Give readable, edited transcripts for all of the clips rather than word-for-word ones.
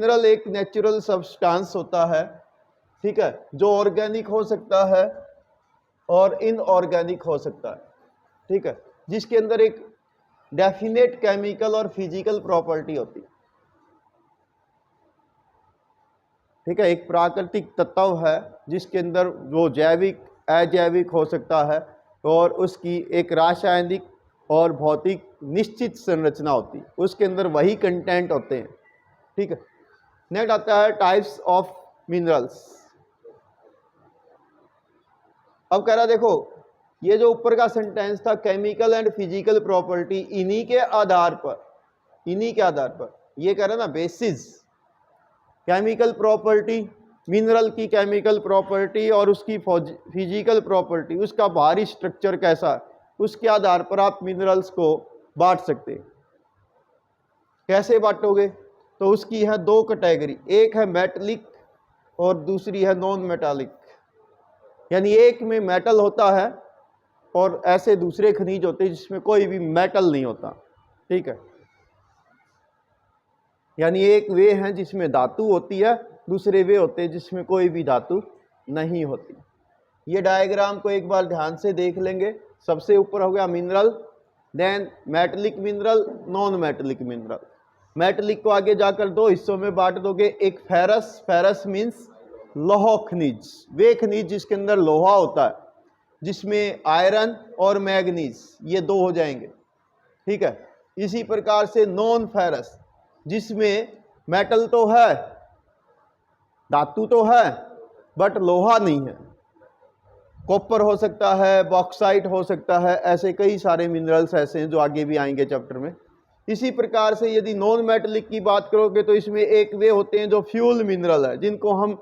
Mineral एक natural substance होता है, ठीक है, जो ऑर्गेनिक हो सकता है और इनऑर्गेनिक हो सकता है, ठीक है, जिसके अंदर एक डेफिनेट केमिकल और फिजिकल प्रॉपर्टी होती है, ठीक है। एक प्राकृतिक तत्व है जिसके अंदर वो जैविक अजैविक हो सकता है और उसकी एक रासायनिक और भौतिक निश्चित संरचना होती है, उसके अंदर वही कंटेंट होते हैं, ठीक है। नेक्स्ट आता है टाइप्स ऑफ मिनरल्स। अब कह रहा देखो, ये जो ऊपर का सेंटेंस था, केमिकल एंड फिजिकल प्रॉपर्टी, इन्हीं के आधार पर ये कह रहा ना बेसिस, केमिकल प्रॉपर्टी, मिनरल की केमिकल प्रॉपर्टी और उसकी फिजिकल प्रॉपर्टी, उसका बाहरी स्ट्रक्चर कैसा है, उसके आधार पर आप मिनरल्स को बांट सकते हैं। कैसे बांटोगे? तो उसकी है दो कैटेगरी, एक है मेटलिक और दूसरी है नॉन मेटालिक। यानी एक में मेटल होता है और ऐसे दूसरे खनिज होते हैं जिसमें कोई भी मेटल नहीं होता, ठीक है। यानी एक वे है जिसमें धातु होती है, दूसरे वे होते हैं जिसमें कोई भी धातु नहीं होती। ये डायग्राम को एक बार ध्यान से देख लेंगे। सबसे ऊपर हो गया mineral, then metallic mineral, non metallic mineral. Metallic को आगे जाकर दो हिस्सों में बांट दोगे, एक फेरस, फेरस मीन्स लोह खनिज, वे खनिज जिसके अंदर लोहा होता है, जिसमें आयरन और मैग्नीज ये दो हो जाएंगे, ठीक है। इसी प्रकार से नॉन फेरस, जिसमें मेटल तो है, धातु तो है, बट लोहा नहीं है, कॉपर हो सकता है, बॉक्साइट हो सकता है, ऐसे कई सारे मिनरल्स ऐसे हैं जो आगे भी आएंगे चैप्टर में। इसी प्रकार से यदि नॉन मेटलिक की बात करोगे तो इसमें एक वे होते हैं जो फ्यूल मिनरल है, जिनको हम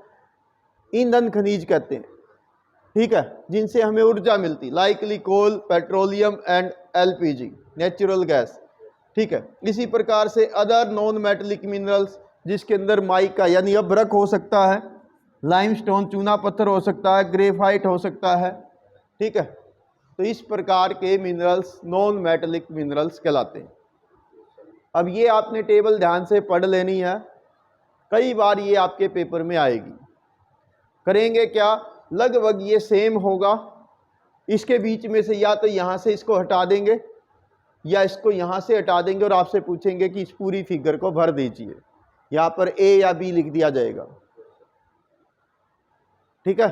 ईंधन खनिज कहते हैं, ठीक है, जिनसे हमें ऊर्जा मिलती, likely coal, petroleum and LPG, natural gas, ठीक है। इसी प्रकार से अदर नॉन मेटलिक मिनरल्स, जिसके अंदर माइका यानी अभ्रक हो सकता है, लाइमस्टोन चूना पत्थर हो सकता है, ग्रेफाइट हो सकता है, ठीक है। तो इस प्रकार के मिनरल्स नॉन मेटलिक मिनरल्स कहलाते हैं। अब ये आपने टेबल ध्यान से पढ़ लेनी है, कई बार ये आपके पेपर में आएगी। करेंगे क्या, लगभग ये सेम होगा, इसके बीच में से या तो यहाँ से इसको हटा देंगे या इसको यहाँ से हटा देंगे और आपसे पूछेंगे कि इस पूरी फिगर को भर दीजिए, यहाँ पर ए या बी लिख दिया जाएगा, ठीक है।